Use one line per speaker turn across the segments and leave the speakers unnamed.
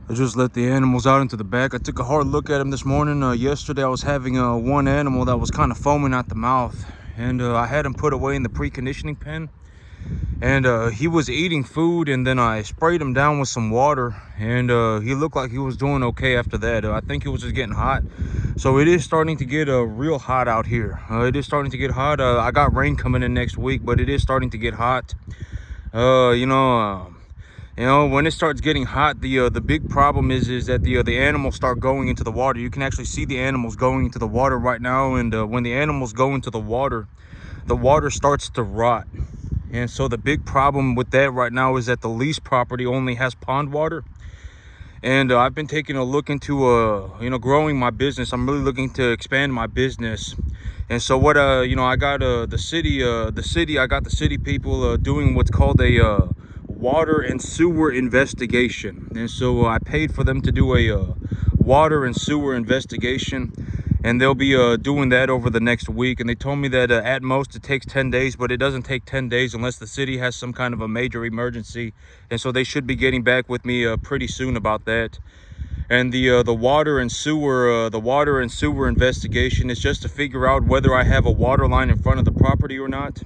I just let the animals out into the back. I took a hard look at them this morning. Yesterday I was having one animal that was kind of foaming at the mouth, and I had him put away in the preconditioning pen, and he was eating food, and then I sprayed him down with some water, and he looked like he was doing okay after that. I think he was just getting hot. So it is starting to get real hot out here. It is starting to get hot. I got rain coming in next week, but it is starting to get hot. When it starts getting hot, the big problem is that the animals start going into the water. You can actually see the animals going into the water right now, and when the animals go into the water starts to rot. And so the big problem with that right now is that the lease property only has pond water. And I've been taking a look into growing my business. I'm really looking to expand my business. And so what I got the city people doing what's called a water and sewer investigation. And so I paid for them to do a water and sewer investigation, and they'll be doing that over the next week. And they told me that at most it takes 10 days, but it doesn't take 10 days unless the city has some kind of a major emergency. And so they should be getting back with me pretty soon about that. And the water and sewer investigation is just to figure out whether I have a water line in front of the property or not.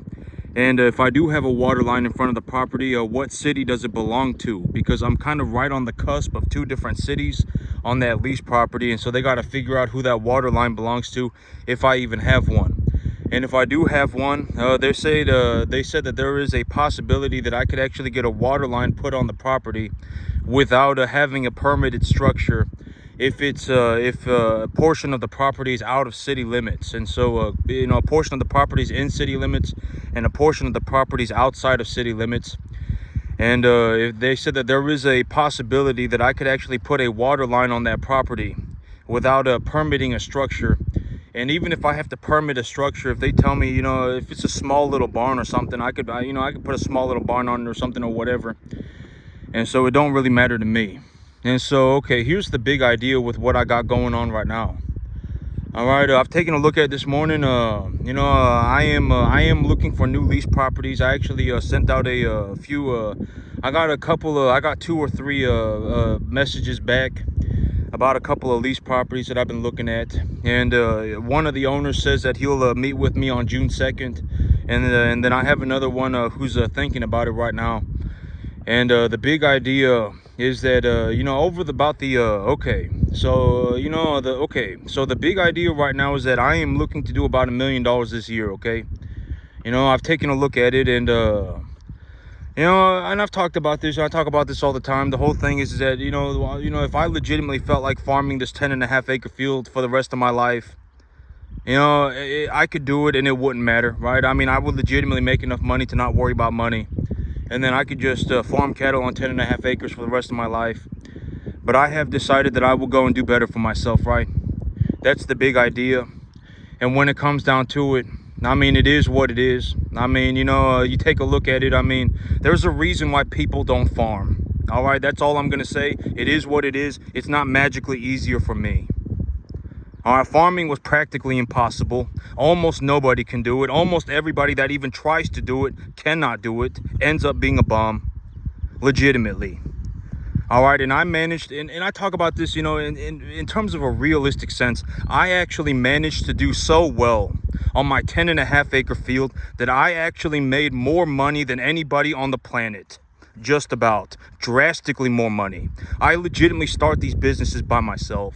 And if I do have a water line in front of the property, what city does it belong to? Because I'm kind of right on the cusp of two different cities on that lease property. And so they got to figure out who that water line belongs to, if I even have one. And if I do have one, they said that there is a possibility that I could actually get a water line put on the property without having a permitted structure, if a portion of the property is out of city limits. And so a portion of the property is in city limits and a portion of the property is outside of city limits. And they said that there is a possibility that I could actually put a water line on that property without permitting a structure. And even if I have to permit a structure, if they tell me, if it's a small little barn or something, I could put a small little barn on it or something or whatever. And so it don't really matter to me. And so, okay, here's the big idea with what I got going on right now. All right, I've taken a look at this morning. I am looking for new lease properties. I actually sent out a few. I got 2 or 3 messages back about a couple of lease properties that I've been looking at. And one of the owners says that he'll meet with me on June 2nd, and then I have another one who's thinking about it right now. And the big idea is that so the big idea right now is that I am looking to do about $1 million this year. Okay, I've taken a look at it, and and I've talked about this. I talk about this all the time. The whole thing is that if I legitimately felt like farming this 10.5 acre field for the rest of my life, I could do it and it wouldn't matter, right? I mean, I would legitimately make enough money to not worry about money. And then I could just farm cattle on 10.5 acres for the rest of my life. But I have decided that I will go and do better for myself, right? That's the big idea. And when it comes down to it, I mean, it is what it is. I mean, you take a look at it. I mean, there's a reason why people don't farm. All right, that's all I'm going to say. It is what it is. It's not magically easier for me. All right, farming was practically impossible. Almost nobody can do it. Almost everybody that even tries to do it cannot do it. Ends up being a bum, legitimately. All right, and I managed, and I talk about this, in terms of a realistic sense. I actually managed to do so well on my 10.5 acre field that I actually made more money than anybody on the planet. Just about. Drastically more money. I legitimately start these businesses by myself.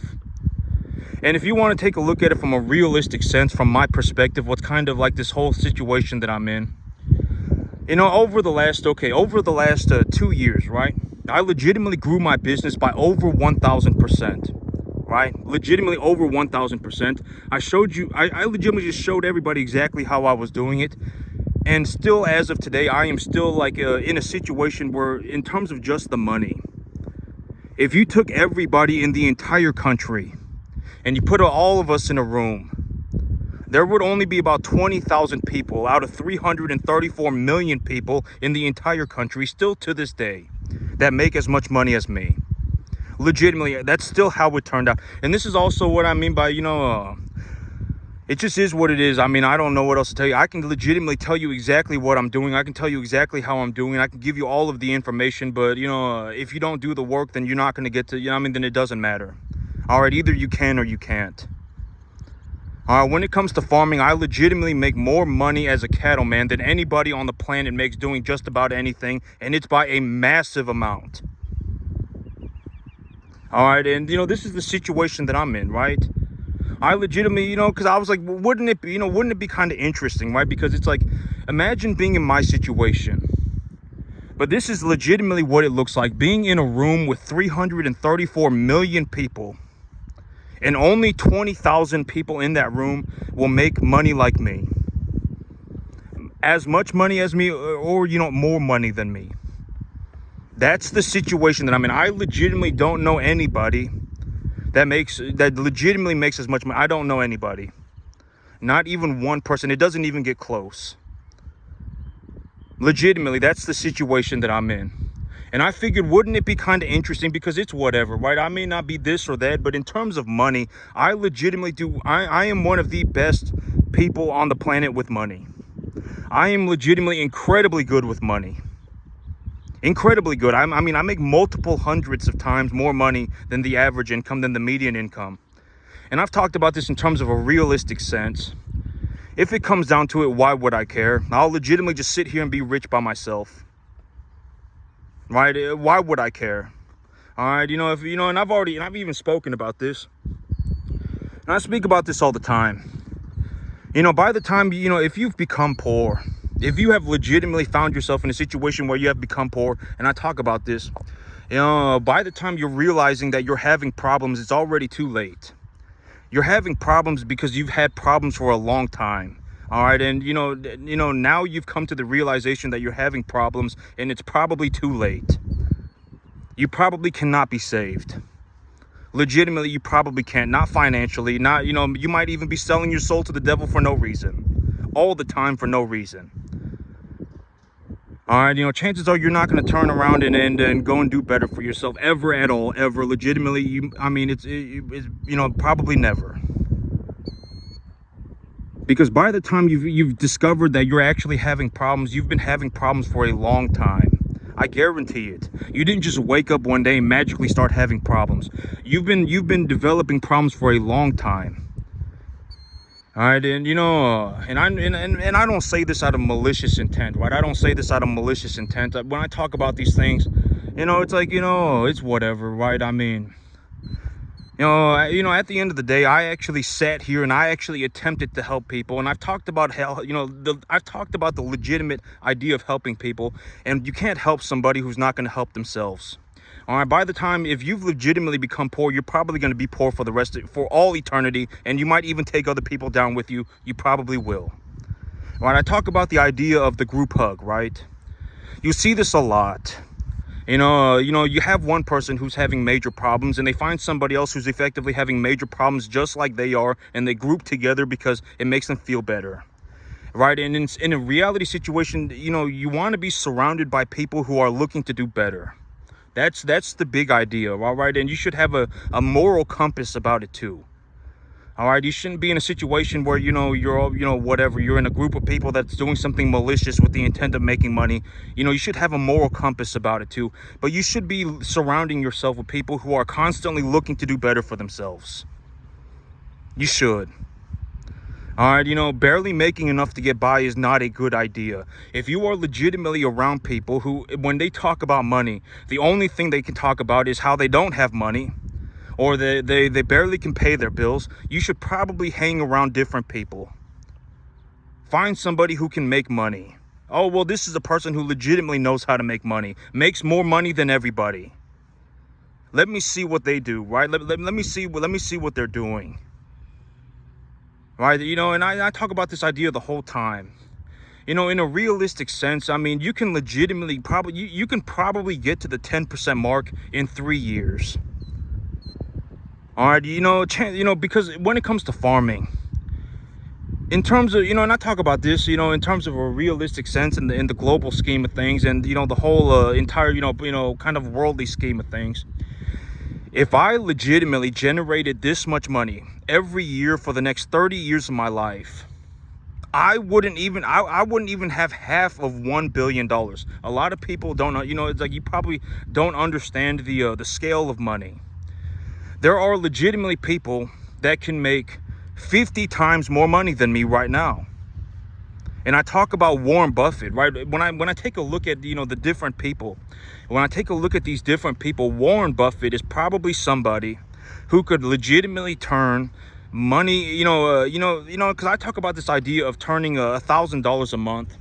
And if you want to take a look at it from a realistic sense, from my perspective, what's kind of like this whole situation that I'm in, over the last 2 years, right? I legitimately grew my business by over 1,000%, right? Legitimately over 1,000%. I legitimately just showed everybody exactly how I was doing it. And still, as of today, I am still in a situation where, in terms of just the money, if you took everybody in the entire country and you put all of us in a room, there would only be about 20,000 people out of 334 million people in the entire country, still to this day, that make as much money as me. Legitimately, that's still how it turned out. And this is also what I mean by, It just is what it is. I mean, I don't know what else to tell you. I can legitimately tell you exactly what I'm doing. I can tell you exactly how I'm doing. I can give you all of the information, but if you don't do the work, then you're not going to get to, then it doesn't matter. All right, either you can or you can't. All right, when it comes to farming, I legitimately make more money as a cattleman than anybody on the planet makes doing just about anything, and it's by a massive amount. All right, and this is the situation that I'm in, right? I legitimately, because I was like, well, wouldn't it be kind of interesting, right? Because it's like, imagine being in my situation. But this is legitimately what it looks like, being in a room with 334 million people, and only 20,000 people in that room will make money like me. As much money as me, or more money than me. That's the situation that I'm in. I legitimately don't know anybody that legitimately makes as much money. I don't know anybody. Not even one person. It doesn't even get close. Legitimately, that's the situation that I'm in. And I figured, wouldn't it be kind of interesting, because it's whatever, right? I may not be this or that, but in terms of money, I legitimately do. I am one of the best people on the planet with money. I am legitimately incredibly good with money. Incredibly good. I make multiple hundreds of times more money than the average income, than the median income. And I've talked about this in terms of a realistic sense. If it comes down to it, why would I care? I'll legitimately just sit here and be rich by myself. Right? Why would I care? All right, and I've even spoken about this. And I speak about this all the time. By the time, if you've become poor, if you have legitimately found yourself in a situation where you have become poor, and I talk about this, by the time you're realizing that you're having problems, it's already too late. You're having problems because you've had problems for a long time. All right, and now you've come to the realization that you're having problems, and it's probably too late. You probably cannot be saved. Legitimately, you probably can't. Not financially. Not you might even be selling your soul to the devil for no reason, all the time for no reason. All right, chances are you're not going to turn around and go and do better for yourself ever at all, ever. Legitimately, it's probably never. Because by the time you've discovered that you're actually having problems, you've been having problems for a long time. I guarantee it. You didn't just wake up one day and magically start having problems. You've been developing problems for a long time. All right, and I don't say this out of malicious intent, right? I don't say this out of malicious intent. When I talk about these things, it's like, it's whatever, right? I mean, at the end of the day, I actually sat here and I actually attempted to help people, and I've talked about I've talked about the legitimate idea of helping people, and you can't help somebody who's not going to help themselves. All right, by the time, if you've legitimately become poor, you're probably going to be poor for all eternity, and you might even take other people down with you. You probably will. All right, I talk about the idea of the group hug, right? You see this a lot. You have one person who's having major problems, and they find somebody else who's effectively having major problems just like they are, and they group together because it makes them feel better. Right? And in a reality situation, you want to be surrounded by people who are looking to do better. That's the big idea, all right? And you should have a moral compass about it too. All right, you shouldn't be in a situation where you're in a group of people that's doing something malicious with the intent of making money. You should have a moral compass about it too. But you should be surrounding yourself with people who are constantly looking to do better for themselves. You should. All right, barely making enough to get by is not a good idea. If you are legitimately around people who, when they talk about money, the only thing they can talk about is how they don't have money, or they barely can pay their bills, you should probably hang around different people. Find somebody who can make money. Oh, well, this is a person who legitimately knows how to make money, makes more money than everybody. Let me see what they do, right? Let me see what they're doing. Right, and I talk about this idea the whole time. In a realistic sense, I mean, you can legitimately you can probably get to the 10% mark in 3 years. All right, because when it comes to farming, in terms of, and I talk about this, in terms of a realistic sense in the global scheme of things, and the whole entire kind of worldly scheme of things. If I legitimately generated this much money every year for the next 30 years of my life, I wouldn't even have half of $1 billion. A lot of people don't know, it's like you probably don't understand the scale of money. There are legitimately people that can make 50 times more money than me right now. And I talk about Warren Buffett, right? When I take a look at, the different people, when I take a look at these different people, Warren Buffett is probably somebody who could legitimately turn money, because I talk about this idea of turning $1,000 a month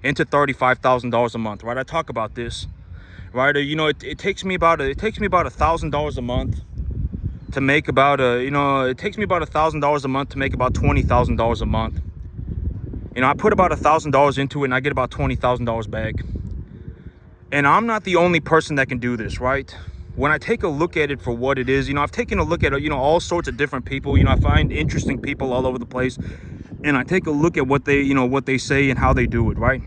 into $35,000 a month, right? I talk about this, right? It takes me about $1,000 a month to make about it takes me about $1,000 a month to make about $20,000 a month. I put about $1,000 into it and I get about $20,000 back. And I'm not the only person that can do this, right? When I take a look at it for what it is, I've taken a look at, all sorts of different people. I find interesting people all over the place. And I take a look at what they say and how they do it, right?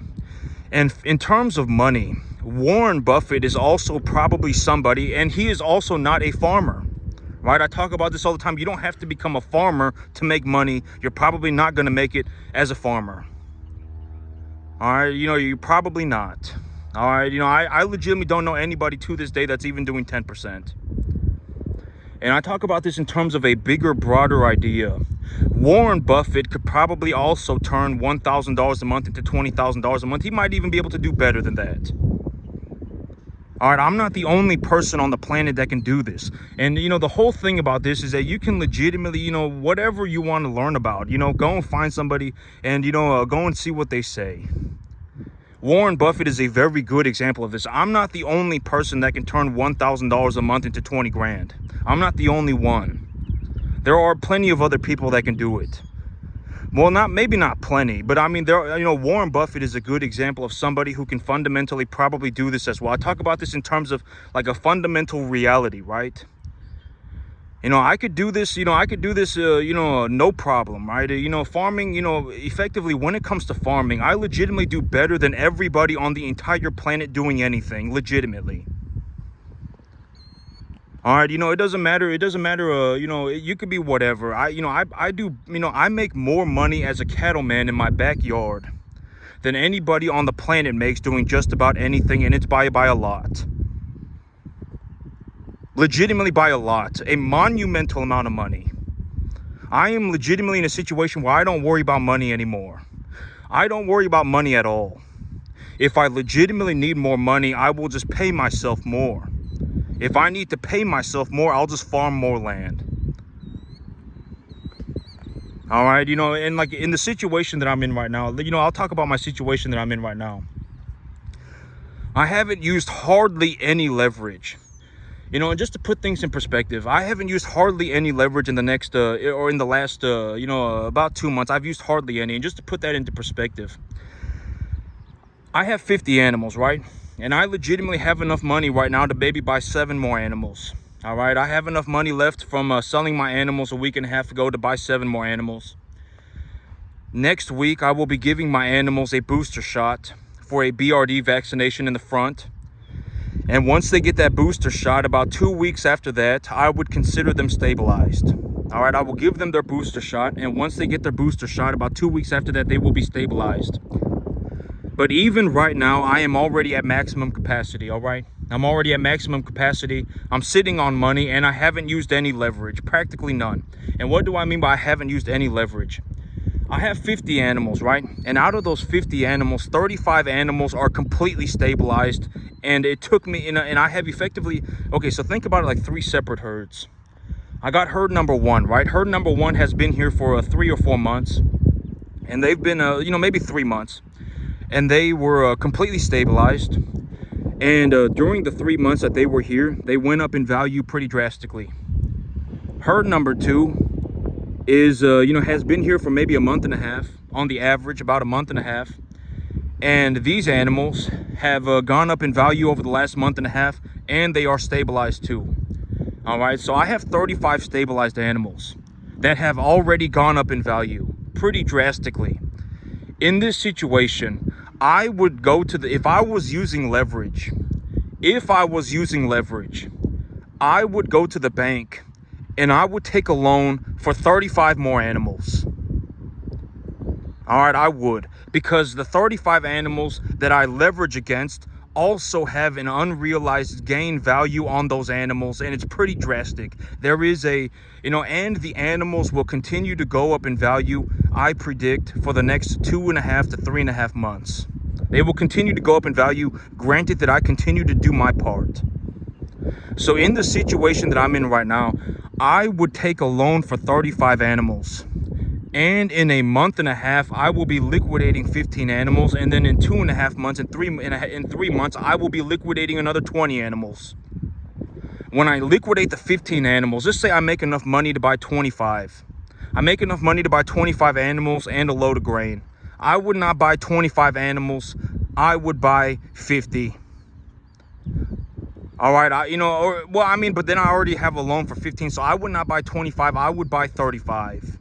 And in terms of money, Warren Buffett is also probably somebody, and he is also not a farmer. Right? I talk about this all the time. You don't have to become a farmer to make money. You're probably not going to make it as a farmer. All right. You're probably not. All right. I legitimately don't know anybody to this day that's even doing 10%. And I talk about this in terms of a bigger, broader idea. Warren Buffett could probably also turn $1,000 a month into $20,000 a month. He might even be able to do better than that. All right, I'm not the only person on the planet that can do this. And, the whole thing about this is that you can legitimately, whatever you want to learn about, go and find somebody and, go and see what they say. Warren Buffett is a very good example of this. I'm not the only person that can turn $1,000 a month into 20 grand. I'm not the only one. There are plenty of other people that can do it. Well, maybe not plenty, but I mean, Warren Buffett is a good example of somebody who can fundamentally probably do this as well. I talk about this in terms of like a fundamental reality, right? I could do this, no problem, right? Farming, effectively when it comes to farming, I legitimately do better than everybody on the entire planet doing anything, legitimately. All right, it doesn't matter, you could be whatever. I make more money as a cattleman in my backyard than anybody on the planet makes doing just about anything, and it's by a lot. Legitimately by a lot, a monumental amount of money. I am legitimately in a situation where I don't worry about money anymore. I don't worry about money at all. If I legitimately need more money, I will just pay myself more. If I need to pay myself more, I'll just farm more land. All right, and like in the situation that I'm in right now, I'll talk about my situation that I'm in right now. I haven't used hardly any leverage. And just to put things in perspective, I haven't used hardly any leverage in the last, about 2 months. I've used hardly any. And just to put that into perspective, I have 50 animals, right? And I legitimately have enough money right now to maybe buy 7 more animals. All right, I have enough money left from selling my animals a week and a half ago to buy 7 more animals. Next week, I will be giving my animals a booster shot for a BRD vaccination in the front. And once they get that booster shot, about 2 weeks after that, I would consider them stabilized. All right, I will give them their booster shot. And once they get their booster shot, about 2 weeks after that, they will be stabilized. But even right now, I am already at maximum capacity, all right? I'm already at maximum capacity. I'm sitting on money, and I haven't used any leverage, practically none. And what do I mean by I haven't used any leverage? I have 50 animals, right? And out of those 50 animals, 35 animals are completely stabilized. And it took me, and I have effectively, okay, so think about it like 3 separate herds. I got herd number 1, right? Herd number 1 has been here for 3 or 4 months. And they've been, maybe 3 months. And they were completely stabilized. And during the 3 months that they were here, they went up in value pretty drastically. Herd number 2 is, has been here for maybe a month and a half, on the average, about a month and a half. And these animals have gone up in value over the last month and a half, and they are stabilized too. All right, so I have 35 stabilized animals that have already gone up in value pretty drastically. In this situation, I would go to if I was using leverage, I would go to the bank and I would take a loan for 35 more animals. All right, I would, because the 35 animals that I leverage against also have an unrealized gain value on those animals, and it's pretty drastic. There is a, and the animals will continue to go up in value, I predict, for the next 2.5 to 3.5 months. They will continue to go up in value, granted that I continue to do my part. So in the situation that I'm in right now, I would take a loan for 35 animals. And in a month and a half, I will be liquidating 15 animals. And then in 2.5 months, in 3 months, I will be liquidating another 20 animals. When I liquidate the 15 animals, let's say I make enough money to buy 25. I make enough money to buy 25 animals and a load of grain. I would not buy 25 animals. I would buy 50. All right, but then I already have a loan for 15, so I would not buy 25. I would buy 35.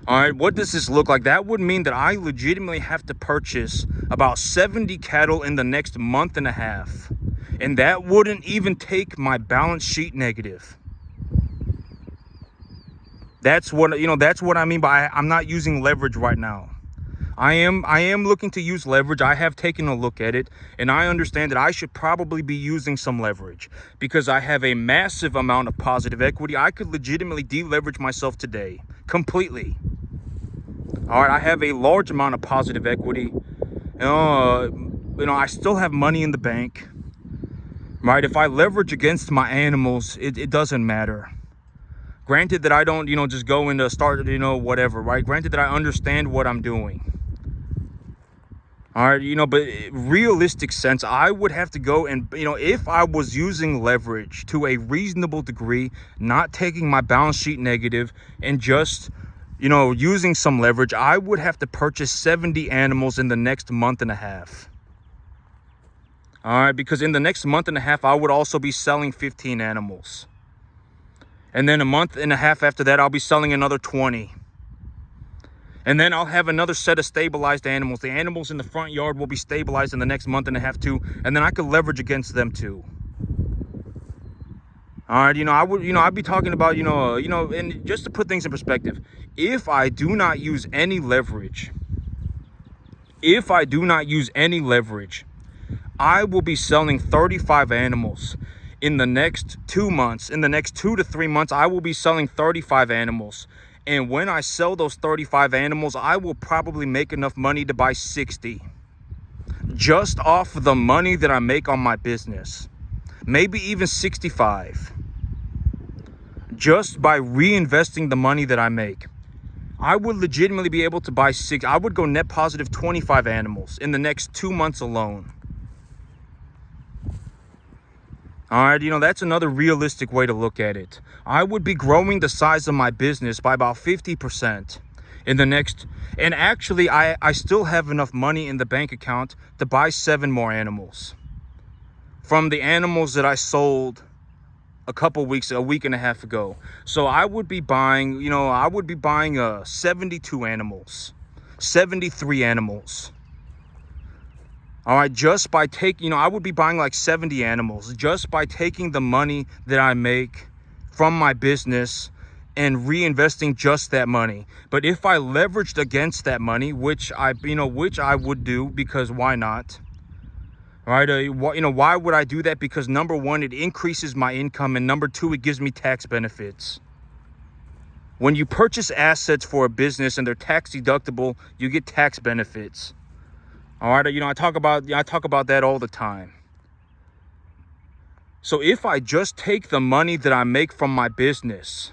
All right, what does this look like? That would mean that I legitimately have to purchase about 70 cattle in the next month and a half. And that wouldn't even take my balance sheet negative. That's what I mean by I'm not using leverage right now. I am looking to use leverage. I have taken a look at it, and I understand that I should probably be using some leverage because I have a massive amount of positive equity. I could legitimately deleverage myself today completely. All right, I have a large amount of positive equity. I still have money in the bank. Right? If I leverage against my animals, it doesn't matter. Granted that I don't, just go into start, whatever, right? Granted that I understand what I'm doing. All right, but realistic sense, I would have to go and, if I was using leverage to a reasonable degree, not taking my balance sheet negative and just, using some leverage, I would have to purchase 70 animals in the next month and a half. All right, because in the next month and a half, I would also be selling 15 animals. And then a month and a half after that, I'll be selling another 20. And then I'll have another set of stabilized animals. The animals in the front yard will be stabilized in the next month and a half too. And then I could leverage against them too. All right, I'd be talking about, and just to put things in perspective, if I do not use any leverage, I will be selling 35 animals in the next 2 months. In the next 2 to 3 months, I will be selling 35 animals. And when I sell those 35 animals, I will probably make enough money to buy 60. Just off the money that I make on my business. Maybe even 65. Just by reinvesting the money that I make. I would legitimately be able to buy I would go net positive 25 animals in the next 2 months alone. All right, that's another realistic way to look at it. I would be growing the size of my business by about 50% in the next, and actually I still have enough money in the bank account to buy 7 more animals from the animals that I sold a week and a half ago. So I would be buying, 72 animals, 73 animals. All right, just by taking, I would be buying like 70 animals just by taking the money that I make from my business and reinvesting just that money. But if I leveraged against that money, which I would do, because why not? All right, why would I do that? Because number one, it increases my income, and number two, it gives me tax benefits. When you purchase assets for a business and they're tax deductible, you get tax benefits. All right, I talk about that all the time. So if I just take the money that I make from my business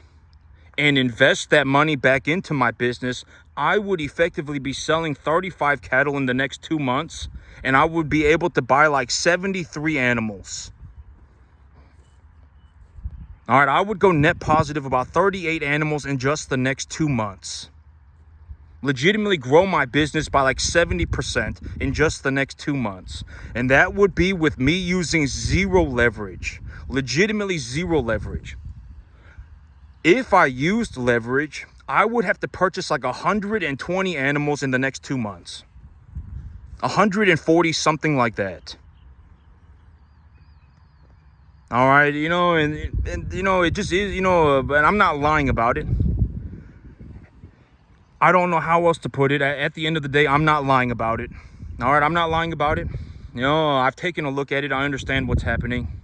and invest that money back into my business, I would effectively be selling 35 cattle in the next 2 months, and I would be able to buy like 73 animals. All right, I would go net positive about 38 animals in just the next 2 months. Legitimately grow my business by like 70% in just the next 2 months. And that would be with me using zero leverage, legitimately zero leverage. If I used leverage, I would have to purchase like 120 animals in the next 2 months. 140, something like that. All right, and it just is, but I'm not lying about it. I don't know how else to put it. At the end of the day, I'm not lying about it. All right, I'm not lying about it. I've taken a look at it. I understand what's happening.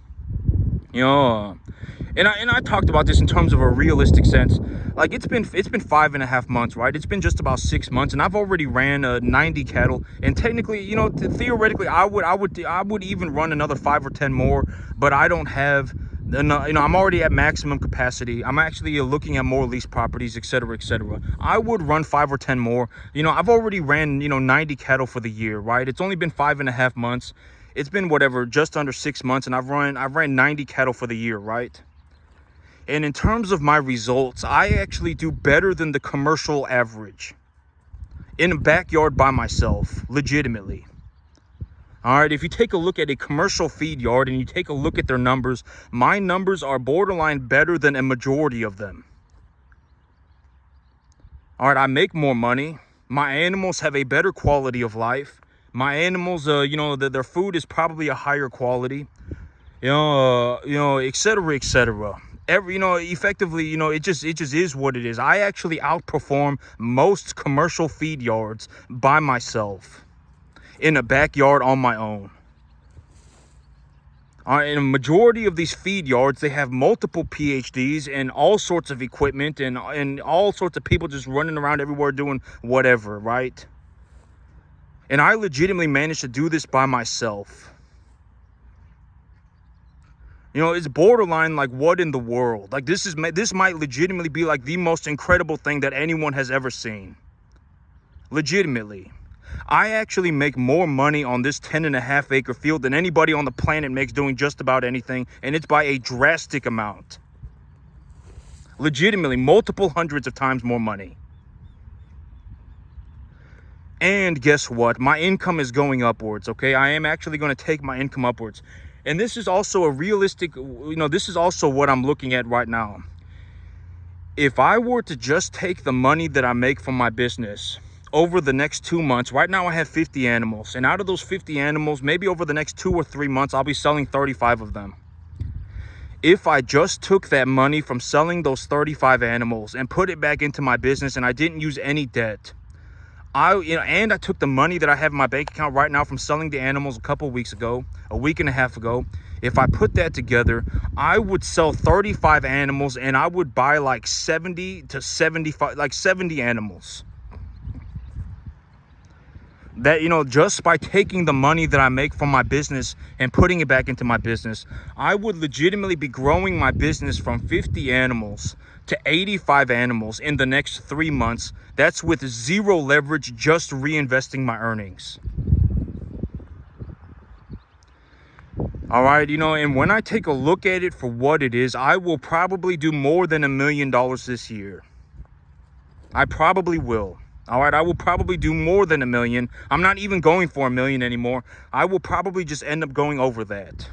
And I talked about this in terms of a realistic sense. Like it's been 5.5 months, right? It's been just about 6 months, and I've already ran 90 cattle. And technically, theoretically, I would even run another 5 or 10 more, but I don't have enough. I'm already at maximum capacity. I'm actually looking at more lease properties, etc., etc. I would run 5 or 10 more. I've already ran 90 cattle for the year, right? It's only been 5.5 months. It's been whatever, just under 6 months, and I've ran 90 cattle for the year, right? And in terms of my results, I actually do better than the commercial average in a backyard by myself, legitimately. All right, if you take a look at a commercial feed yard and you take a look at their numbers, my numbers are borderline better than a majority of them. All right, I make more money. My animals have a better quality of life. My animals, their food is probably a higher quality, et cetera, et cetera. Effectively, it just is what it is. I actually outperform most commercial feed yards by myself in a backyard on my own. In a majority of these feed yards, they have multiple PhDs and all sorts of equipment and all sorts of people just running around everywhere doing whatever, right? And I legitimately managed to do this by myself. It's borderline like, what in the world? Like, this might legitimately be like the most incredible thing that anyone has ever seen. Legitimately. I actually make more money on this 10.5 acre field than anybody on the planet makes doing just about anything, and it's by a drastic amount. Legitimately, multiple hundreds of times more money. And guess what? My income is going upwards, okay? I am actually going to take my income upwards. And this is also a realistic, this is also what I'm looking at right now. If I were to just take the money that I make from my business over the next 2 months, right now I have 50 animals. And out of those 50 animals, maybe over the next 2 or 3 months, I'll be selling 35 of them. If I just took that money from selling those 35 animals and put it back into my business and I didn't use any debt, and I took the money that I have in my bank account right now from selling the animals a week and a half ago. If I put that together, I would sell 35 animals and I would buy like 70 to 75, like 70 animals. That, just by taking the money that I make from my business and putting it back into my business, I would legitimately be growing my business from 50 animals to 85 animals in the next 3 months. That's with zero leverage, just reinvesting my earnings. All right, and when I take a look at it for what it is, I will probably do more than $1 million this year. I probably will. All right, I will probably do more than $1 million. I'm not even going for $1 million anymore. I will probably just end up going over that.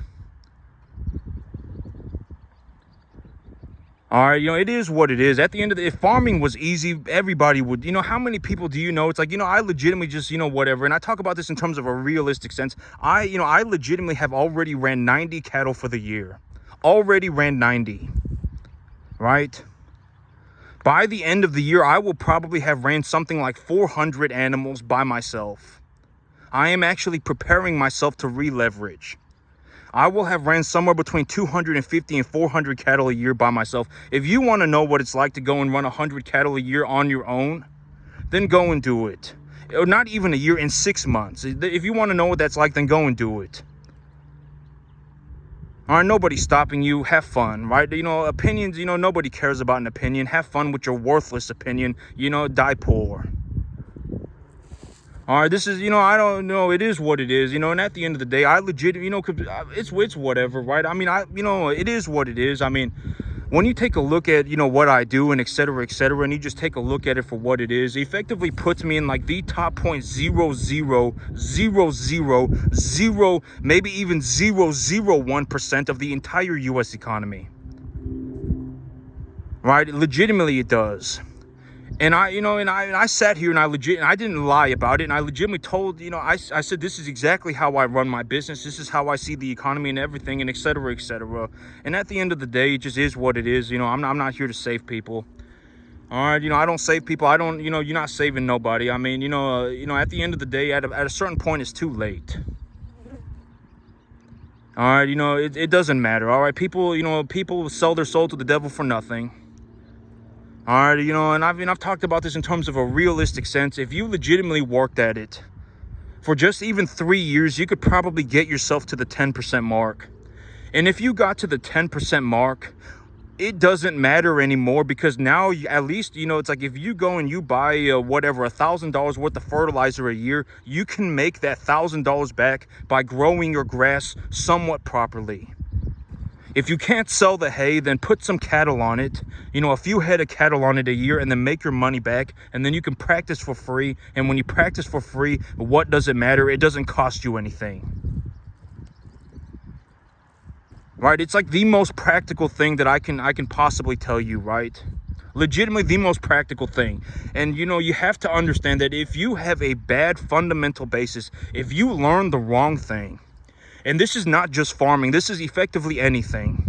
All right, it is what it is. At the end of the day, if farming was easy, everybody would, how many people do you know? It's like, I legitimately just, whatever. And I talk about this in terms of a realistic sense. I legitimately have already ran 90 cattle for the year. Already ran 90, right? By the end of the year, I will probably have ran something like 400 animals by myself. I am actually preparing myself to re-leverage. I will have ran somewhere between 250 and 400 cattle a year by myself. If you want to know what it's like to go and run 100 cattle a year on your own, then go and do it. Or not even a year, in 6 months. If you want to know what that's like, then go and do it. All right, nobody's stopping you. Have fun, right? Opinions, nobody cares about an opinion. Have fun with your worthless opinion. Die poor. All right, this is, I don't know. It is what it is, and at the end of the day, I legit, it's whatever, right? I mean, it is what it is. I mean, when you take a look at, what I do and et cetera, and you just take a look at it for what it is, it effectively puts me in like the top 0.0000, maybe even 0.001% of the entire U.S. economy. Right? Legitimately, it does. And I sat here and I didn't lie about it. And I legitimately told, I said, this is exactly how I run my business. This is how I see the economy and everything, and et cetera, et cetera. And at the end of the day, it just is what it is. I'm not here to save people. All right. I don't save people. I don't, you're not saving nobody. I mean, at the end of the day, at a certain point, it's too late. All right. It doesn't matter. All right. People sell their soul to the devil for nothing. All right, and I've talked about this in terms of a realistic sense. If you legitimately worked at it for just even 3 years, you could probably get yourself to the 10% mark. And if you got to the 10% mark, it doesn't matter anymore, because now at least, it's like if you go and you buy whatever, $1,000 worth of fertilizer a year, you can make that $1,000 back by growing your grass somewhat properly. If you can't sell the hay, then put some cattle on it, a few head of cattle on it a year, and then make your money back. And then you can practice for free. And when you practice for free, what does it matter? It doesn't cost you anything. Right? It's like the most practical thing that I can possibly tell you, right? Legitimately the most practical thing. And you have to understand that if you have a bad fundamental basis, if you learn the wrong thing, and this is not just farming, this is effectively anything.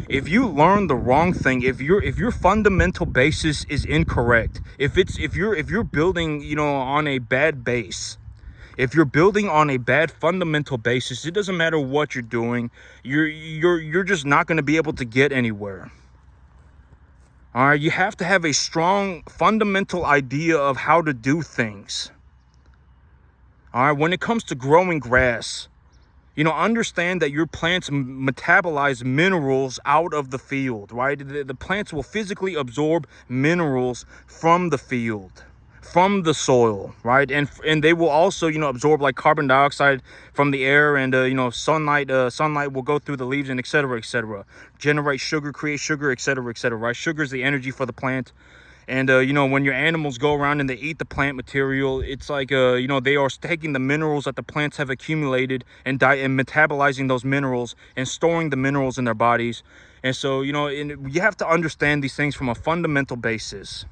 If you learn the wrong thing, if your fundamental basis is incorrect, if you're building, on a bad base, if you're building on a bad fundamental basis, it doesn't matter what you're doing, you're just not going to be able to get anywhere. All right, you have to have a strong fundamental idea of how to do things. All right, when it comes to growing grass, understand that your plants metabolize minerals out of the field, right? The plants will physically absorb minerals from the field, from the soil, right? And they will also, absorb like carbon dioxide from the air, and, sunlight will go through the leaves, and et cetera, generate sugar, create sugar, et cetera, right? Sugar is the energy for the plant. And, when your animals go around and they eat the plant material, it's like, they are taking the minerals that the plants have accumulated and metabolizing those minerals and storing the minerals in their bodies. And so, you have to understand these things from a fundamental basis.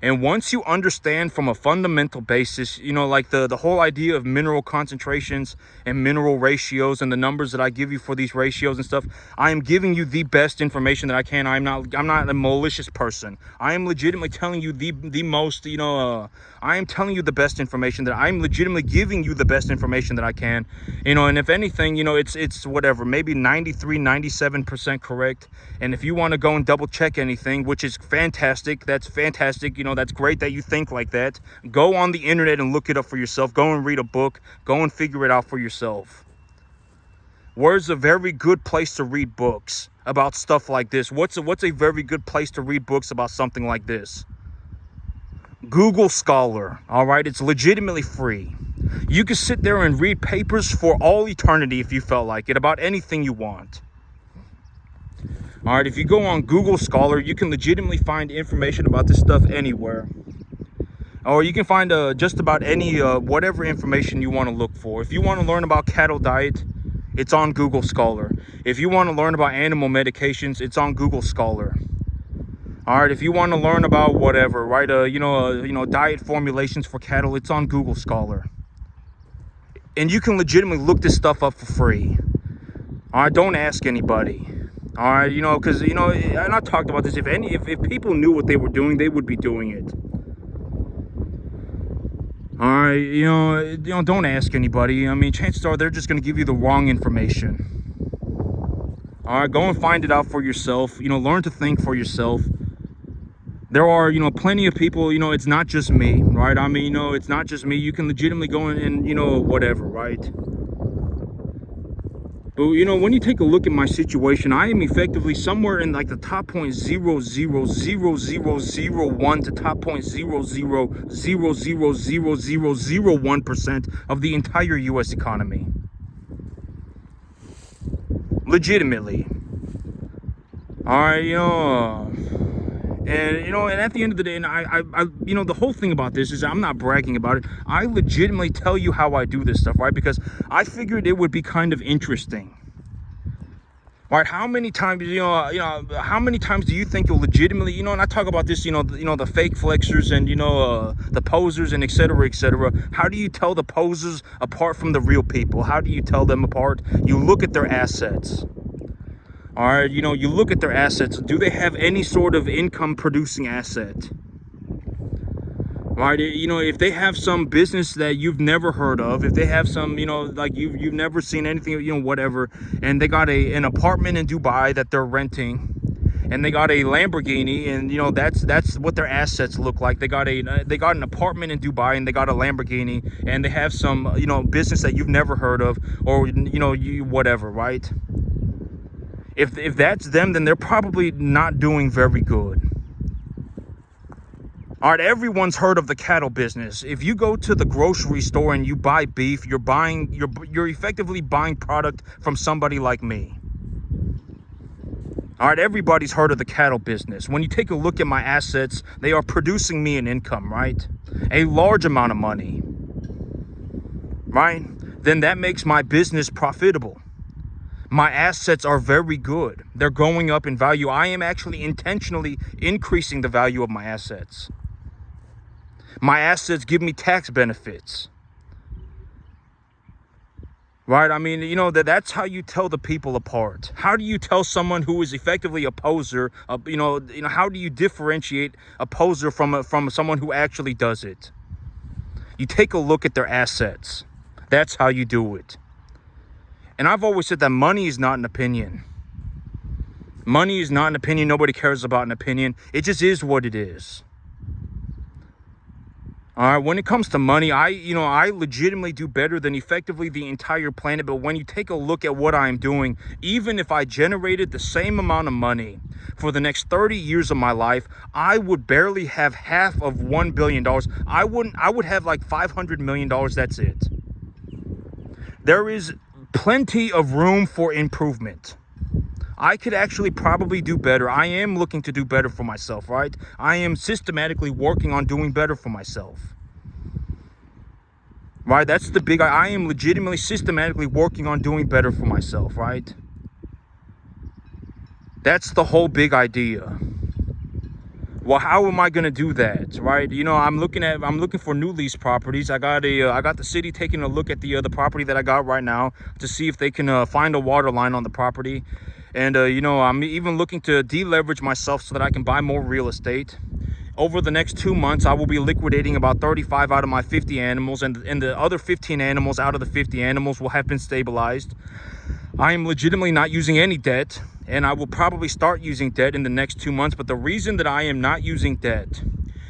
And once you understand from a fundamental basis, like the whole idea of mineral concentrations and mineral ratios and the numbers that I give you for these ratios and stuff, I am giving you the best information that I can. I'm not a malicious person. I am legitimately telling you the most, I am telling you the best information that I'm legitimately giving you the best information that I can, and if anything, it's whatever, maybe 93, 97% correct. And if you want to go and double check anything, which is fantastic, that's fantastic. That's great that you think like that. Go on the internet and look it up for yourself. Go and read a book. Go and figure it out for yourself. Where's a very good place to read books about stuff like this? What's a very good place to read books about something like this? Google Scholar. All right, it's legitimately free. You can sit there and read papers for all eternity if you felt like it about anything you want. All right, if you go on Google Scholar, you can legitimately find information about this stuff anywhere. Or you can find just about any whatever information you want to look for. If you want to learn about cattle diet, it's on Google Scholar. If you want to learn about animal medications, it's on Google Scholar. All right, if you want to learn about whatever, right, diet formulations for cattle, it's on Google Scholar. And you can legitimately look this stuff up for free. All right, don't ask anybody. All right, because, and I talked about this, if people knew what they were doing, they would be doing it. All right, don't ask anybody. I mean, chances are they're just going to give you the wrong information. All right, go and find it out for yourself. Learn to think for yourself. There are, plenty of people, it's not just me, right? I mean, it's not just me. You can legitimately go and whatever, right? But, when you take a look at my situation, I am effectively somewhere in like the top 0.0000001 to top 0.0000001% of the entire U.S. economy. Legitimately. All right, and at the end of the day, and I the whole thing about this is I'm not bragging about it. I legitimately tell you how I do this stuff, right? Because I figured it would be kind of interesting. Right? How many times, how many times do you think you'll legitimately, and I talk about this, the fake flexors and, the posers and et cetera, et cetera. How do you tell the posers apart from the real people? How do you tell them apart? You look at their assets. All right, you look at their assets. Do they have any sort of income producing asset? Right, if they have some business that you've never heard of, if they have some, like you've never seen anything, whatever, and they got an apartment in Dubai that they're renting, and they got a Lamborghini, and that's what their assets look like. They got an apartment in Dubai, and they got a Lamborghini, and they have some, business that you've never heard of, or whatever, right? If that's them, then they're probably not doing very good. All right, everyone's heard of the cattle business. If you go to the grocery store and you buy beef, you're effectively buying product from somebody like me. All right, everybody's heard of the cattle business. When you take a look at my assets, they are producing me an income, right? A large amount of money, right? Then that makes my business profitable. My assets are very good. They're going up in value. I am actually intentionally increasing the value of my assets. My assets give me tax benefits. Right? I mean, that's how you tell the people apart. How do you tell someone who is effectively a poser, how do you differentiate a poser from someone who actually does it? You take a look at their assets. That's how you do it. And I've always said that money is not an opinion. Money is not an opinion. Nobody cares about an opinion. It just is what it is. All right, when it comes to money, I legitimately do better than effectively the entire planet. But when you take a look at what I'm doing, even if I generated the same amount of money for the next 30 years of my life, I would barely have half of $1 billion. I would have like $500 million. That's it. There is plenty of room for improvement. I could actually probably do better. I am looking to do better for myself, right? I am systematically working on doing better for myself. Right? That's the big... I am legitimately systematically working on doing better for myself, right? That's the whole big idea. Well, how am I going to do that, right? I'm looking for new lease properties. I got the city taking a look at the property that I got right now to see if they can find a water line on the property. And, I'm even looking to deleverage myself so that I can buy more real estate. Over the next 2 months, I will be liquidating about 35 out of my 50 animals, and the other 15 animals out of the 50 animals will have been stabilized. I am legitimately not using any debt, and I will probably start using debt in the next 2 months. But the reason that I am not using debt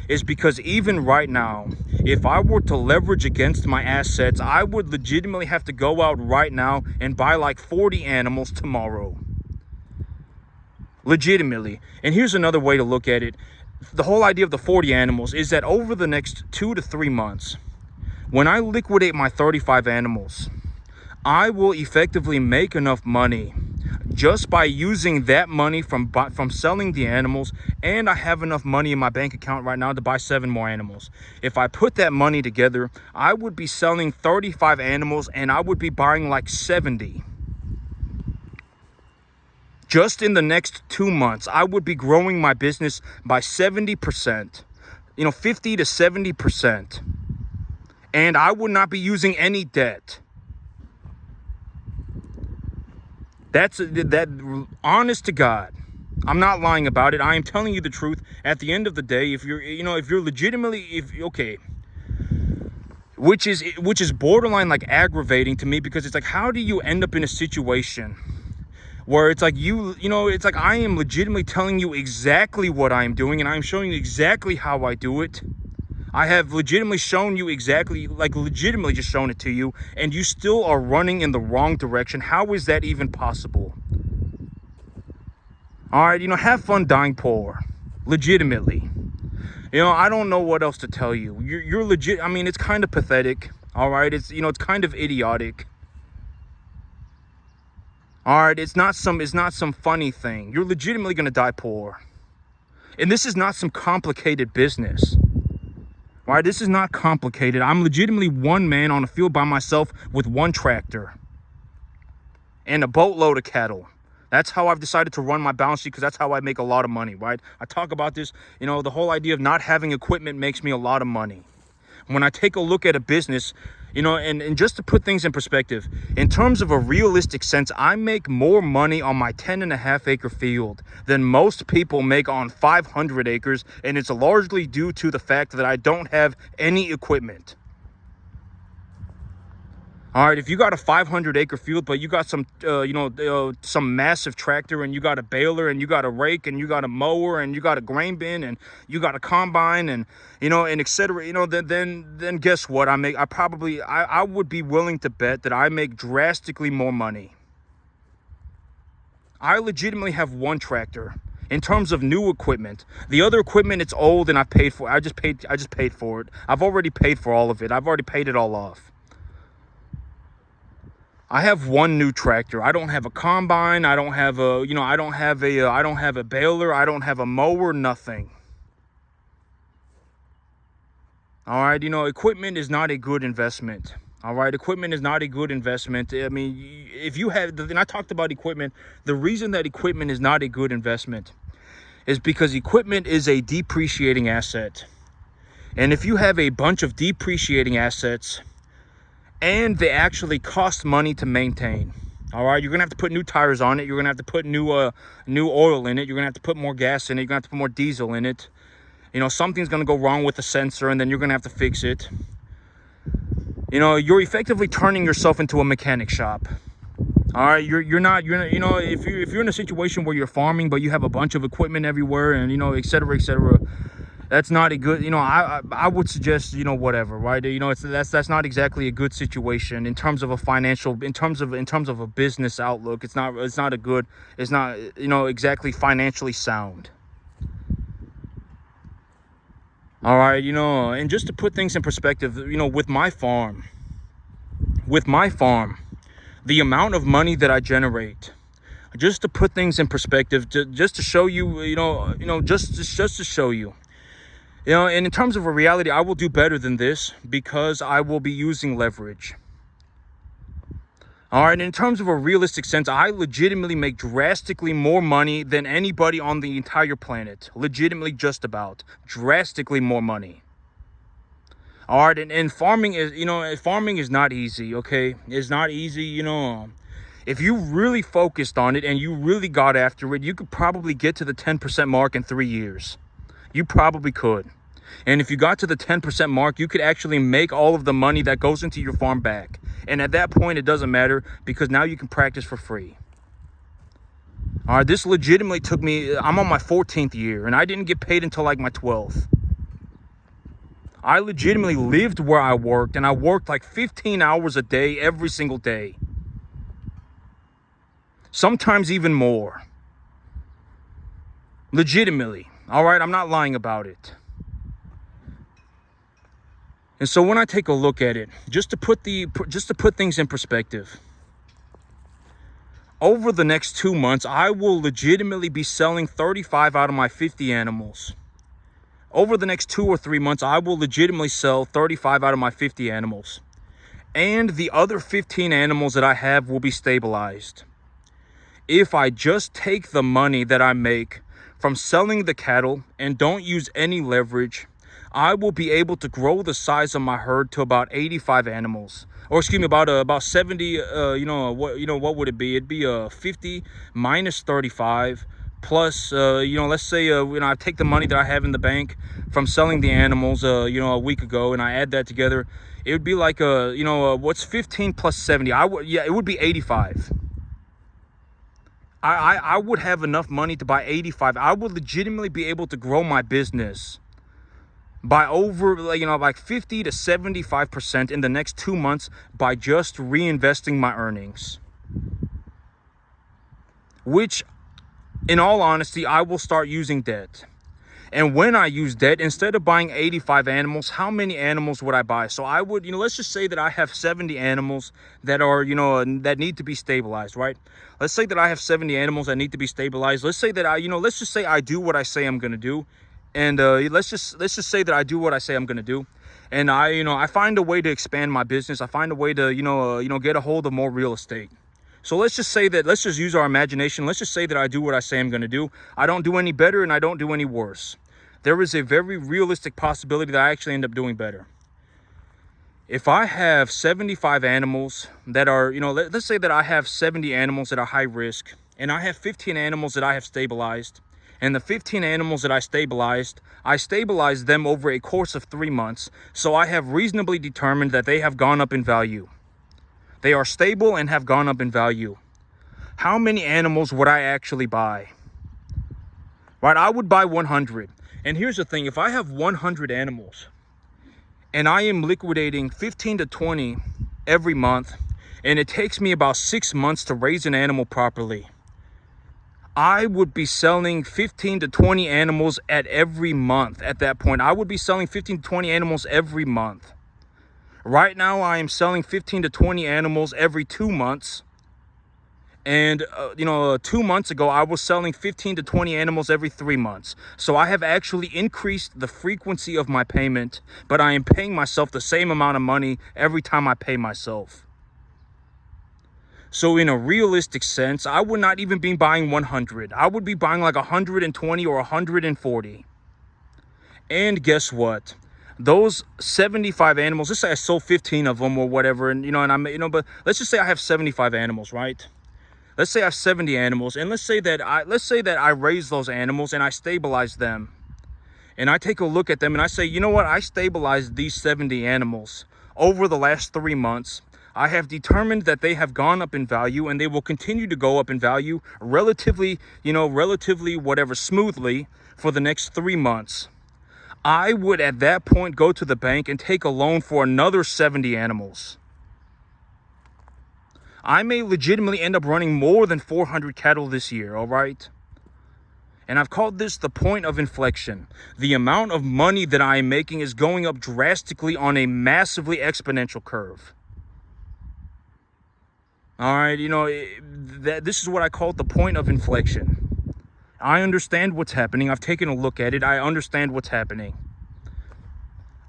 is because even right now, if I were to leverage against my assets, I would legitimately have to go out right now and buy like 40 animals tomorrow. Legitimately. And here's another way to look at it. The whole idea of the 40 animals is that over the next 2 to 3 months, when I liquidate my 35 animals, I will effectively make enough money just by using that money from selling the animals, and I have enough money in my bank account right now to buy 7 more animals. If I put that money together, I would be selling 35 animals and I would be buying like 70. Just in the next 2 months, I would be growing my business by 70%, 50 to 70%. And I would not be using any debt. That honest to God. I'm not lying about it. I am telling you the truth. At the end of the day, if you're legitimately, which is borderline like aggravating to me, because it's like, how do you end up in a situation where it's like it's like I am legitimately telling you exactly what I'm doing, and I'm showing you exactly how I do it. I have legitimately shown you exactly, legitimately just shown it to you, and you still are running in the wrong direction. How is that even possible? All right, have fun dying poor. Legitimately. I don't know what else to tell you. You're legit. I mean, it's kind of pathetic. All right, it's kind of idiotic. All right, it's not some funny thing. You're legitimately going to die poor. And this is not some complicated business. All right, this is not complicated. I'm legitimately one man on a field by myself with one tractor and a boatload of cattle. That's how I've decided to run my balance sheet, because that's how I make a lot of money, right? I talk about this, the whole idea of not having equipment makes me a lot of money. When I take a look at a business, and just to put things in perspective, in terms of a realistic sense, I make more money on my 10.5-acre field than most people make on 500 acres. And it's largely due to the fact that I don't have any equipment. All right, if you got a 500-acre field, but you got some, some massive tractor, and you got a baler, and you got a rake, and you got a mower, and you got a grain bin, and you got a combine, and and etc. Then guess what? I would be willing to bet that I make drastically more money. I legitimately have one tractor. In terms of new equipment, the other equipment, it's old, and I paid for it. I just paid for it. I've already paid for all of it. I've already paid it all off. I have one new tractor. I don't have a combine. I don't have a, I don't have a baler. I don't have a mower, nothing. All right. Equipment is not a good investment. All right. Equipment is not a good investment. I mean, if you have, and I talked about equipment, the reason that equipment is not a good investment is because equipment is a depreciating asset. And if you have a bunch of depreciating assets, and they actually cost money to maintain. All right, you're gonna have to put new tires on it. You're gonna have to put new oil in it. You're gonna have to put more gas in it. You're gonna have to put more diesel in it. Something's gonna go wrong with the sensor, and then you're gonna have to fix it. You're effectively turning yourself into a mechanic shop. All right, you're not. If you're in a situation where you're farming, but you have a bunch of equipment everywhere, and et cetera, et cetera. That's not a good, I would suggest, whatever, right? That's not exactly a good situation in terms of a financial, in terms of a business outlook. It's not exactly financially sound. All right, and just to put things in perspective, with my farm, the amount of money that I generate, just to put things in perspective, just to show you, just to show you. And in terms of a reality, I will do better than this because I will be using leverage. All right, in terms of a realistic sense, I legitimately make drastically more money than anybody on the entire planet. Legitimately, just about. Drastically more money. All right, and farming is not easy, okay? It's not easy, If you really focused on it and you really got after it, you could probably get to the 10% mark in 3 years. You probably could. And if you got to the 10% mark, you could actually make all of the money that goes into your farm back. And at that point, it doesn't matter because now you can practice for free. All right, this legitimately took me, I'm on my 14th year, and I didn't get paid until like my 12th. I legitimately lived where I worked, and I worked like 15 hours a day every single day. Sometimes even more. Legitimately. All right, I'm not lying about it. And so when I take a look at it, just to put things in perspective, over the next 2 months, I will legitimately be selling 35 out of my 50 animals. Over the next 2 or 3 months, I will legitimately sell 35 out of my 50 animals. And the other 15 animals that I have will be stabilized. If I just take the money that I make from selling the cattle and don't use any leverage, I will be able to grow the size of my herd to about 85 animals. Or excuse me, about 70, what would it be? It'd be 50 minus 35 plus, let's say, I take the money that I have in the bank from selling the animals, a week ago, and I add that together. It would be like, what's 15 plus 70? It would be 85. I would have enough money to buy 85. I would legitimately be able to grow my business by over, like 50 to 75% in the next 2 months by just reinvesting my earnings. Which, in all honesty, I will start using debt. And when I use debt, instead of buying 85 animals, how many animals would I buy? So I would, let's just say that I have 70 animals that are, that need to be stabilized, right? Let's say that I have 70 animals that need to be stabilized. Let's say that let's just say I do what I say I'm going to do. And let's just say that I do what I say I'm going to do. And I find a way to expand my business. I find a way to, get a hold of more real estate. So let's just use our imagination. Let's just say that I do what I say I'm going to do. I don't do any better and I don't do any worse. There is a very realistic possibility that I actually end up doing better. If I have 75 animals that are, let's say that I have 70 animals that are high risk, and I have 15 animals that I have stabilized, and the 15 animals that I stabilized them over a course of 3 months. So I have reasonably determined that they have gone up in value. They are stable and have gone up in value. How many animals would I actually buy? Right, I would buy 100. And here's the thing, if I have 100 animals and I am liquidating 15 to 20 every month, and it takes me about 6 months to raise an animal properly, I would be selling 15 to 20 animals at every month. At that point, I would be selling 15 to 20 animals every month. Right now, I am selling 15 to 20 animals every 2 months. And, 2 months ago, I was selling 15 to 20 animals every 3 months. So I have actually increased the frequency of my payment, but I am paying myself the same amount of money every time I pay myself. So in a realistic sense, I would not even be buying 100. I would be buying like 120 or 140. And guess what? Those 75 animals, let's say I sold 15 of them or whatever, but let's just say I have 75 animals, right? Let's say I have 70 animals, and let's say that I raise those animals and I stabilize them. And I take a look at them and I say, you know what? I stabilized these 70 animals over the last 3 months. I have determined that they have gone up in value, and they will continue to go up in value relatively smoothly for the next 3 months. I would at that point go to the bank and take a loan for another 70 animals. I may legitimately end up running more than 400 cattle this year, all right? And I've called this the point of inflection. The amount of money that I am making is going up drastically on a massively exponential curve. All right, this is what I call the point of inflection. I understand what's happening. I've taken a look at it. I understand what's happening.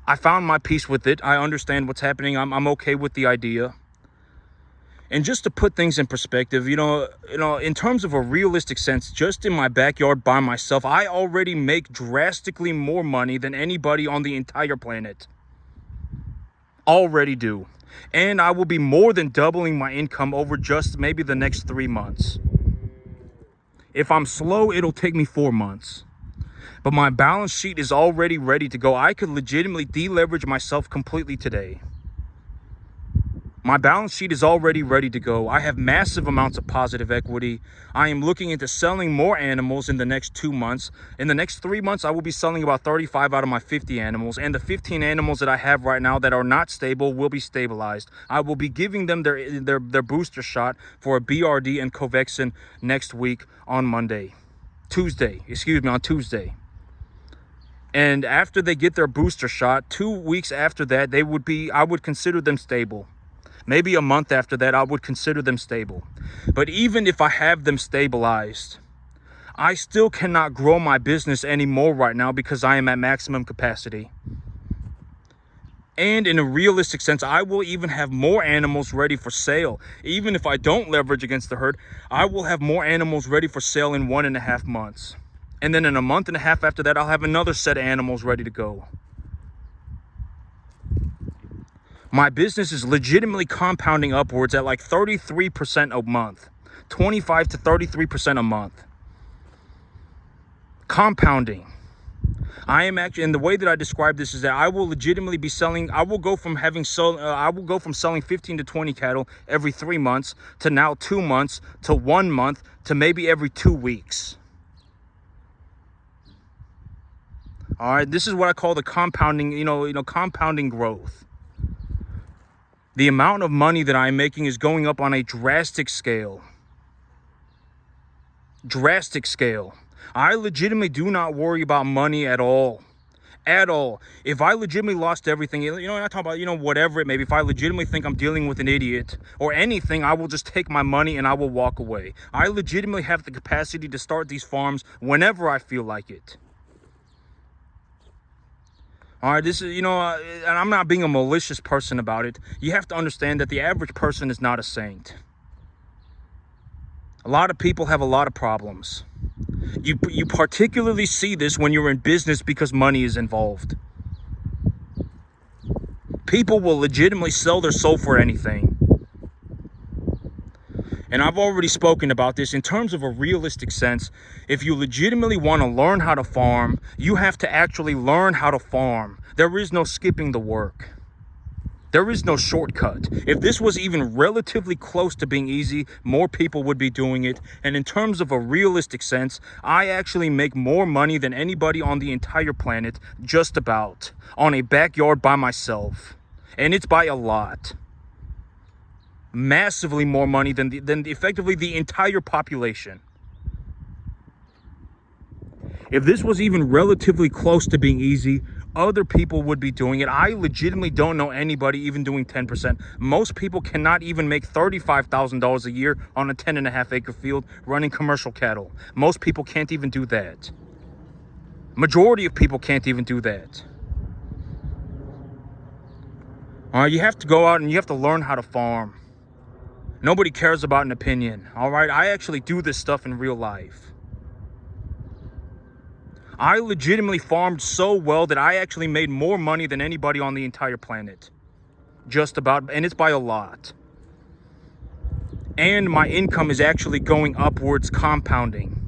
I found my peace with it. I understand what's happening. I'm okay with the idea. And just to put things in perspective, in terms of a realistic sense, just in my backyard by myself, I already make drastically more money than anybody on the entire planet. Already do. And I will be more than doubling my income over just maybe the next 3 months. If I'm slow, it'll take me 4 months. But my balance sheet is already ready to go. I could legitimately deleverage myself completely today. My balance sheet is already ready to go. I have massive amounts of positive equity. I am looking into selling more animals in the next 2 months. In the next 3 months, I will be selling about 35 out of my 50 animals. And the 15 animals that I have right now that are not stable will be stabilized. I will be giving them their booster shot for a BRD and Covaxin next week on Tuesday. And after they get their booster shot, 2 weeks after that, I would consider them stable. Maybe a month after that, I would consider them stable. But even if I have them stabilized, I still cannot grow my business anymore right now because I am at maximum capacity. And in a realistic sense, I will even have more animals ready for sale. Even if I don't leverage against the herd, I will have more animals ready for sale in 1.5 months. And then in a month and a half after that, I'll have another set of animals ready to go. My business is legitimately compounding upwards at like 33% a month, 25 to 33% a month. Compounding. And the way that I describe this is that I will legitimately be selling. I will go from selling 15 to 20 cattle every 3 months to now 2 months to 1 month to maybe every 2 weeks. All right, this is what I call the compounding, compounding growth. The amount of money that I'm making is going up on a drastic scale. Drastic scale. I legitimately do not worry about money at all. At all. If I legitimately lost everything, and I talk about, whatever it may be, if I legitimately think I'm dealing with an idiot or anything, I will just take my money and I will walk away. I legitimately have the capacity to start these farms whenever I feel like it. All right, this is, and I'm not being a malicious person about it. You have to understand that the average person is not a saint. A lot of people have a lot of problems. You particularly see this when you're in business because money is involved. People will legitimately sell their soul for anything. And I've already spoken about this in terms of a realistic sense. If you legitimately want to learn how to farm, you have to actually learn how to farm. There is no skipping the work. There is no shortcut. If this was even relatively close to being easy, more people would be doing it. And in terms of a realistic sense, I actually make more money than anybody on the entire planet, just about, on a backyard by myself. And it's by a lot. Massively more money than effectively the entire population. If this was even relatively close to being easy, other people would be doing it. I legitimately don't know anybody even doing 10%. Most people cannot even make $35,000 a year on a 10.5 acre field running commercial cattle. Most people can't even do that. Majority of people can't even do that. All right, you have to go out and you have to learn how to farm. Nobody cares about an opinion, all right? I actually do this stuff in real life. I legitimately farmed so well that I actually made more money than anybody on the entire planet. Just about, and it's by a lot. And my income is actually going upwards, compounding.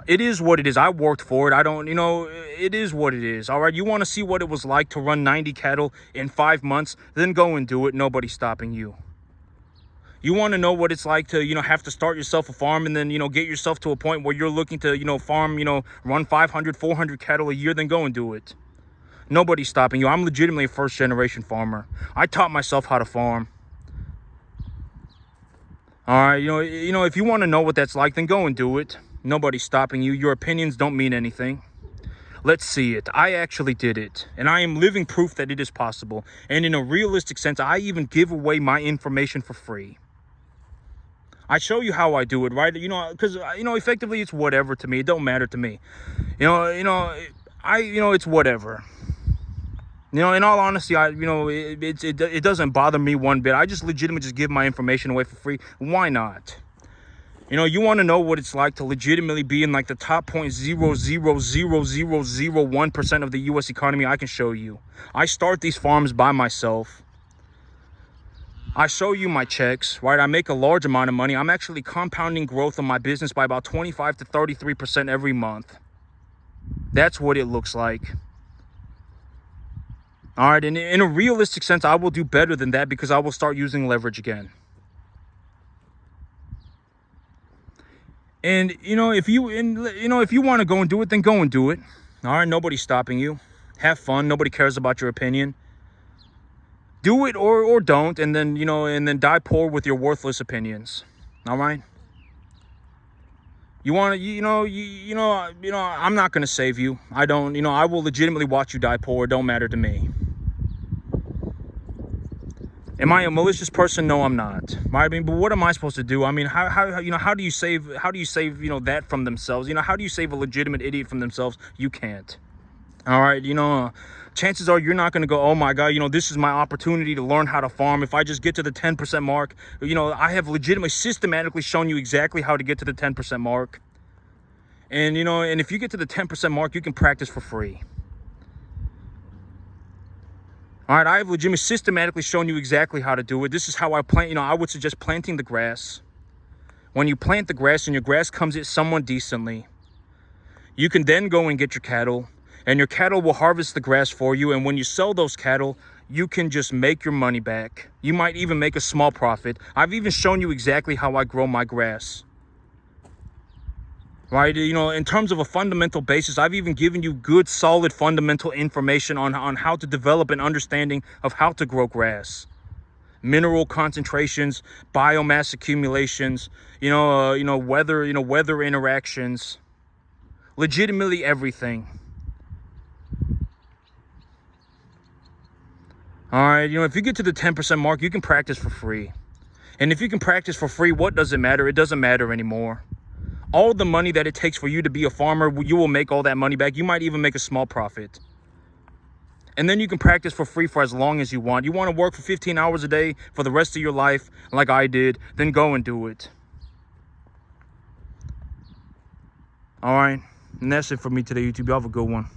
It is what it is. I worked for it. I don't, it is what it is. All right. You want to see what it was like to run 90 cattle in 5 months, then go and do it. Nobody's stopping you. You want to know what it's like to, have to start yourself a farm and then, get yourself to a point where you're looking to, farm, run 500, 400 cattle a year, then go and do it. Nobody's stopping you. I'm legitimately a first generation farmer. I taught myself how to farm. All right. If you want to know what that's like, then go and do it. Nobody's stopping you. Your opinions don't mean anything. Let's see it. I actually did it. And I am living proof that it is possible. And in a realistic sense, I even give away my information for free. I show you how I do it, right? Because, effectively it's whatever to me. It don't matter to me. It's whatever. In all honesty, it doesn't bother me one bit. I just legitimately just give my information away for free. Why not? You want to know what it's like to legitimately be in like the top 0.00001% of the U.S. economy. I can show you. I start these farms by myself. I show you my checks, right? I make a large amount of money. I'm actually compounding growth of my business by about 25 to 33% every month. That's what it looks like. All right, and in a realistic sense, I will do better than that because I will start using leverage again. And if you want to go and do it, then go and do it. All right, nobody's stopping you. Have fun. Nobody cares about your opinion. Do it or don't, and then die poor with your worthless opinions. All right. You want to, I'm not going to save you. I don't, I will legitimately watch you die poor. It don't matter to me. Am I a malicious person? No, I'm not. Right? But what am I supposed to do? How do you save that from themselves? How do you save a legitimate idiot from themselves? You can't. All right. Chances are you're not going to go, oh my God, this is my opportunity to learn how to farm. If I just get to the 10% mark, I have legitimately systematically shown you exactly how to get to the 10% mark. And, and if you get to the 10% mark, you can practice for free. All right, I've legitimately systematically shown you exactly how to do it. This is how I plant. I would suggest planting the grass. When you plant the grass and your grass comes in somewhat decently, you can then go and get your cattle, and your cattle will harvest the grass for you. And when you sell those cattle, you can just make your money back. You might even make a small profit. I've even shown you exactly how I grow my grass. Right, in terms of a fundamental basis, I've even given you good, solid, fundamental information on how to develop an understanding of how to grow grass. Mineral concentrations, biomass accumulations, weather interactions, legitimately everything. All right, if you get to the 10% mark, you can practice for free. And if you can practice for free, what does it matter? It doesn't matter anymore. All the money that it takes for you to be a farmer, you will make all that money back. You might even make a small profit. And then you can practice for free for as long as you want. You want to work for 15 hours a day for the rest of your life, like I did, then go and do it. All right. And that's it for me today, YouTube. You have a good one.